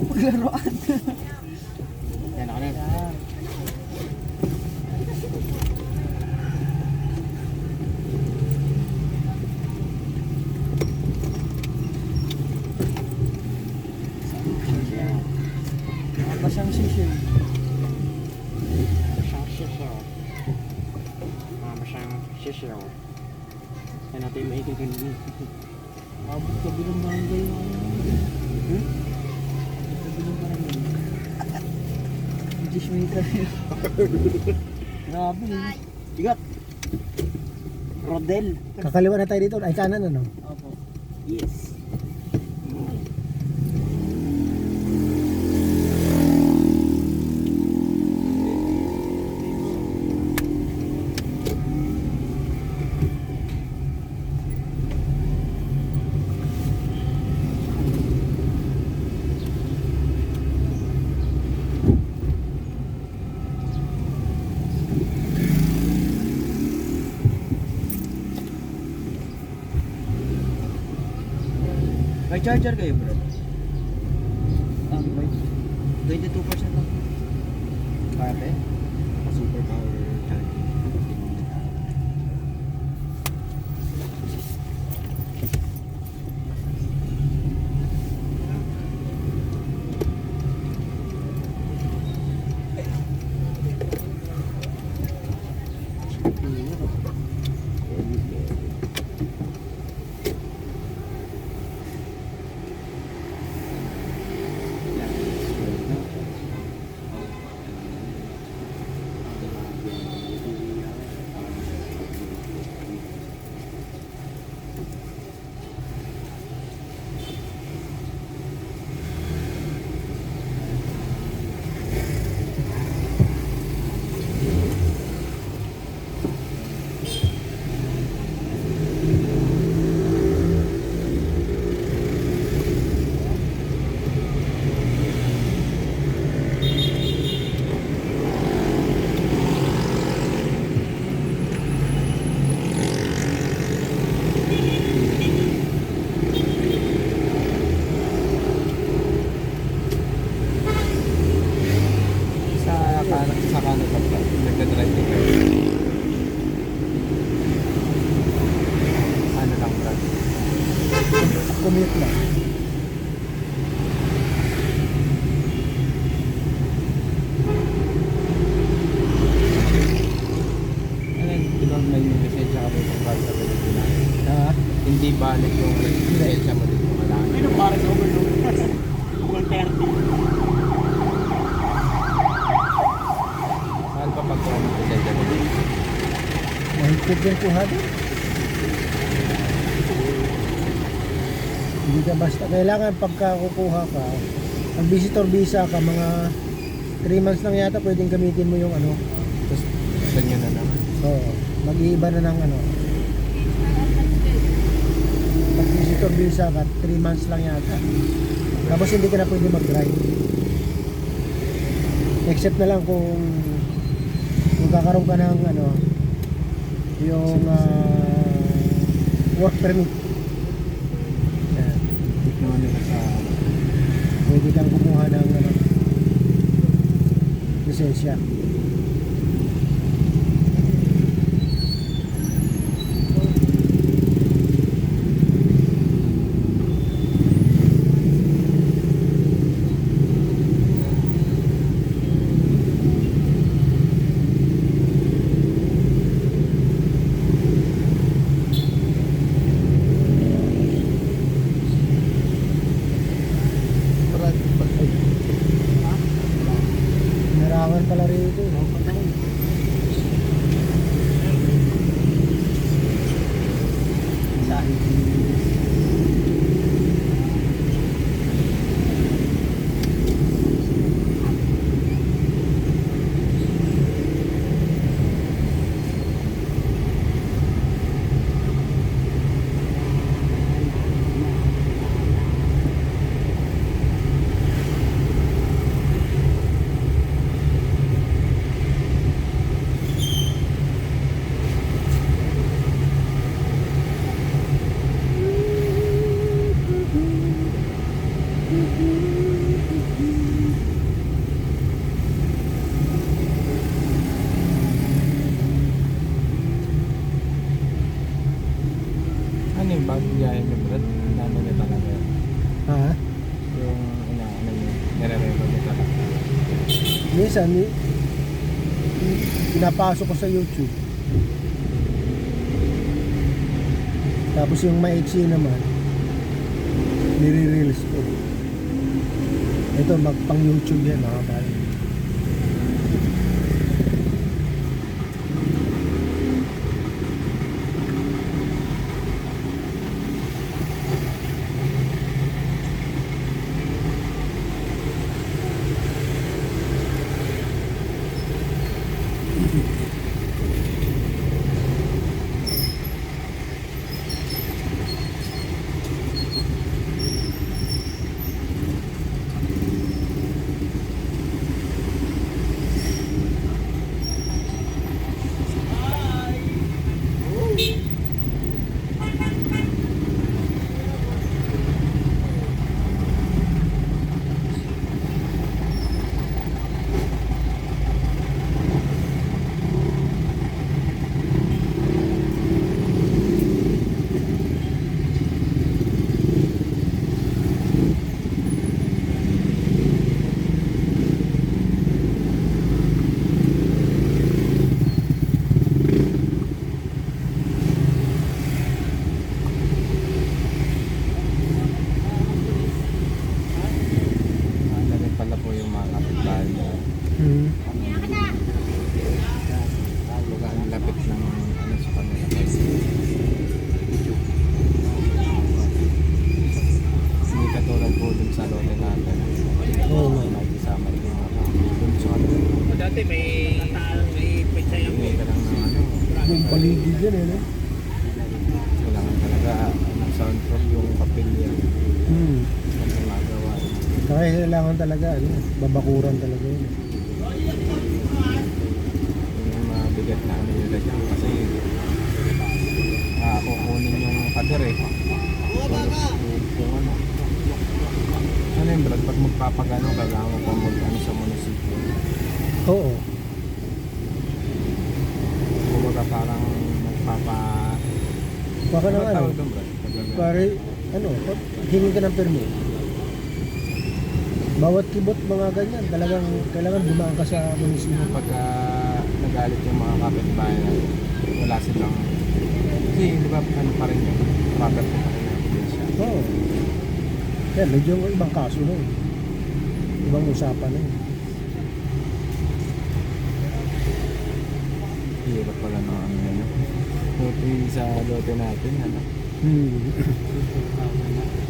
Paglaruan. Yan ako na. Basang sisiw. Masyang sisiyo. Masyang sisiyo. Yan natin yung maikigin niyo. Abot ka bilang barangay yung Sabi ng barangay. Jishmaker yun. Grabe eh. Igat! Rodel. Kakaliwa na tayo dito. Ay, kanan ano? Opo. Yes. May charger kayo, bro? May 22% lang. Pare. Super power charger. Sa kanan ka pa. Nagka-drive ka. Ano lang ka? Commute lang. Ano yun? Di ba may lisensya ka ba yung para sa Pilipinas? Ha? Hindi balik yung lisensya mo dito malaki. Ano para sa overload? 130. Saan pa pagkuha ng lisensya mo dito? Mahigpit yung kuha doon. Hindi ka basta. Kailangan pagka kukuha ka, ang visitor visa ka, mga 3 months lang yata pwedeng gamitin mo yung ano. Tapos, ganyan na naman. Oo. Mag-iiba na ng ano. Pag visitor visa ka, 3 months lang yata. Tapos hindi ka na pwede mag-drive. Except na lang kung magkakaroon ka ng ano, yung work permit. Yan. Hindi naman nila sa... Pwede kang kumuha ng ano, lisensya. Narawan pala rito. Ano yung bago biyahe niyo, Brad? Ano niya talaga yun? Ha? Yung ano niyo, nire-record niya talaga. Minsan, pinapasok ko sa YouTube. Tapos yung maiksi naman, nire-reels ko. Ito, magpang YouTube yan, mga pare. Ano rin pala po yung mga kapitbahay niya. Lugar ang lapit ng ano sa kanila kasi YouTube. Hindi katulad po dun sa lote natin. Oo. Nakikisama rin yung mga tao. Dun sa kanila. Dati may pizza yung Hindi ka lang ng ano. Yung paligid yan, eh, no? Kailangan talaga soundproof yung kapilya. Ang ginagawa. Kaya kailangan talaga, ano, babakuran talaga yun. Yung mabigat na ano nila dyan kasi kukunin yung pader eh. Kung ano. Ano yung Brad, pag magpapagano kailangan mo pa mag-ano sa munisipyo. Oo. Kumbaga parang magpapa... Baka Ano nang ano, tawag doon, Brad? Pag- pare, ano, hingi ka ng permit. Bawat kibot mga ganyan, talagang kailangan dumaan ka sa munisipyo. Pagka nagalit yung mga kapitbahay na wala silang... Kasi di ba ano pa rin yun? Property pa rin yung ebidensya. Oo. Kaya medyo ibang kaso na yun. Ibang usapan na yun. Hirap pala ng ano yun. Buti sa lote natin, ano?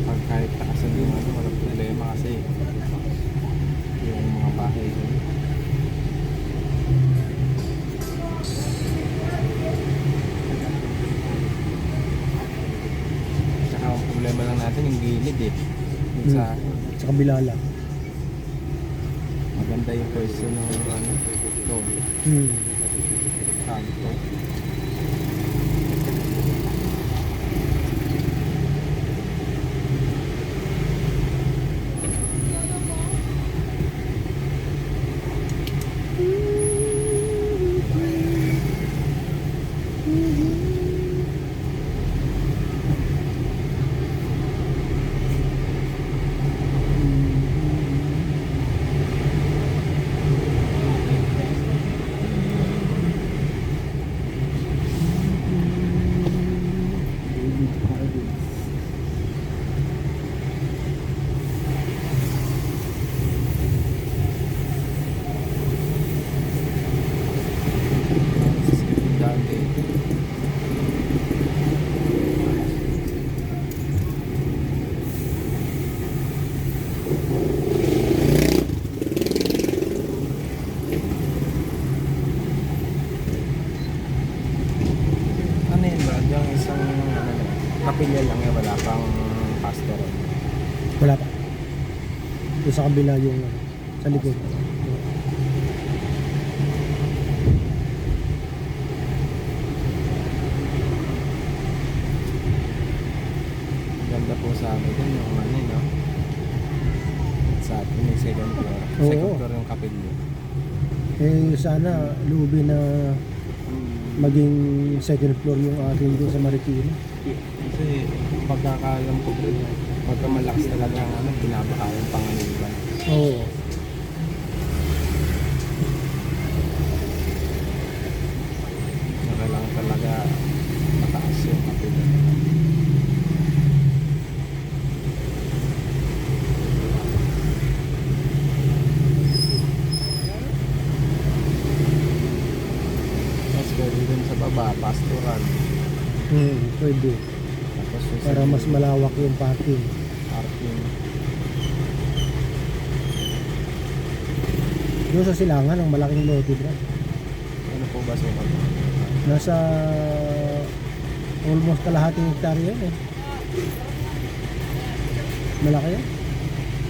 Pag kahit takasan yung ano, walang problema kasi yung mga bahay doon. Tsaka ang problema lang natin yung gilid eh. Yung sa Sa kabila lang. maganda yung pwesto ng ano, ito, kanto. Ano yun ba? Yung isang ano, kapilya lang yan, wala pang pastor. Wala pa. Doon sa kabila yung sa likod. Ganda po sa amin dun yung ano, no? Yung second floor. Oo. Second floor yung kapilyo. Eh sana lubin na maging second floor yung atin doon sa Marikina. Kasi pagkakalam ko bro, pagka malakas talaga ang ano, binabaha yung pangaliban. Oo. Kailangan talaga mataas yung kapilyo. Tapos pwede din sa baba, pastoral. Pwede. Tapos yung Para mas malawak yung parking. parking. Doon sa Silangan, ang malaking lote bro. Ano po ba sukat? Nasa almost kalahating hektarya yun eh. Malaki yan.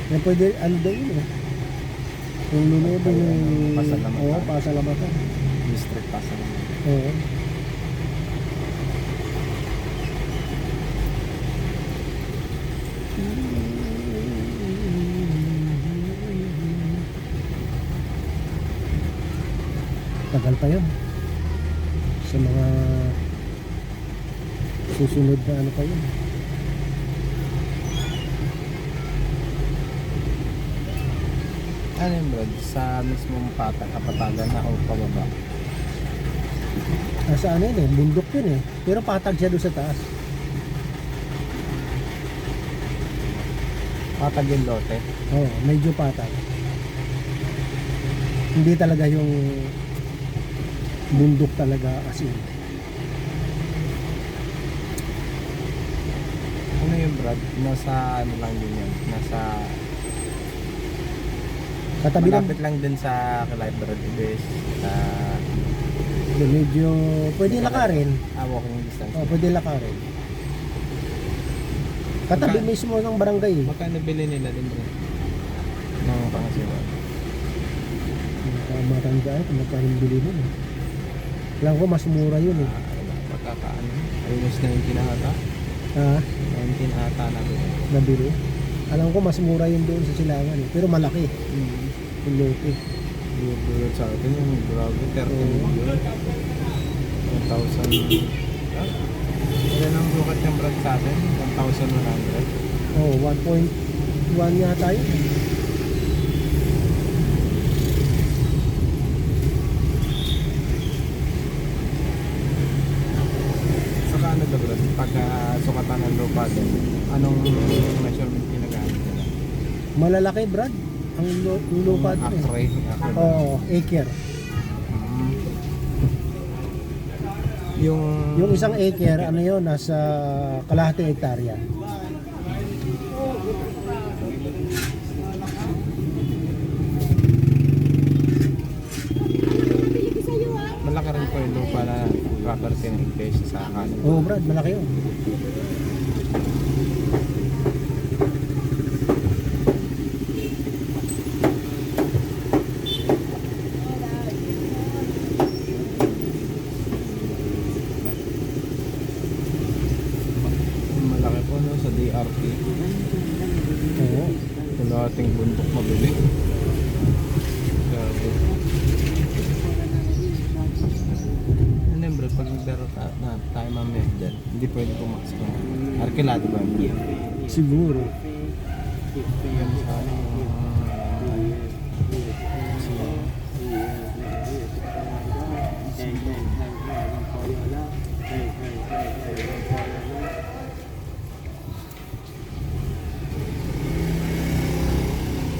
Kaya pwede, ano daw yun eh. Yung luludo yung... Pasalamatan. Oo, pasalamatan. District Pasay. Oo. Tagal pa yun. Sa mga susunod na ano pa yun. Ano yun Brad? Sa mismong kapatagan na o pababa? Nasa ano yun eh, bundok yun eh. Pero patag siya doon sa taas. Patag yung lote. Oo, medyo patag. Hindi talaga yung bundok talaga as in. Ano yun Brad? Nasa ano lang din yun? Nasa Katabi ng malapit lang din sa library base. medyo pwede lakarin. Walking distance. Oh, pwede lakarin. Katabi Magka- mismo ng barangay. Magkano bili nila din Brad? Ng pangasiwan. Matandaan kung magkano bili mo. Alam ko mas mura yun eh. Pagkakaano? Ayun 19 na ata. Ha? 19 ata na bili. Nabili. Alam ko mas mura yun doon sa Silangan eh. Pero malaki. Yung lote. Bulot sa atin yung grabe 30 million. 1,000. Ilan ang sukat ng Brad sa atin? 1,100. Oh, 1.1 yata yun. Saka ano to Brad? Pagka sukatan ng lupa din, anong measurement ginagamit nila? Malalaki Brad. Ang yung lupa doon eh. Acre. Oo, acre. Yung isang acre, ano yun, nasa kalahating hektarya. Malaki rin po yung lupa na property ng iglesia sa kanan. Oo Brad, malaki yun. Malaki po no, sa DRT. Oo. Kalahating bundok mabili. Grabe. Ano yun bro, pag naglaro na tayo mamaya dyan, hindi pwede pumasok ng arkilado ba? Siguro. Yan sa ano,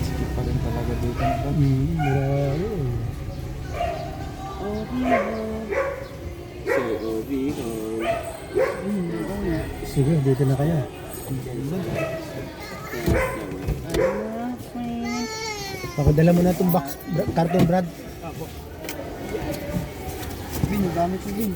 skip pa rin talaga dito na bro. Marami. Sige, dito na kaya. Pakadala mo na itong box, karton Brad. Bin, gamit ko din.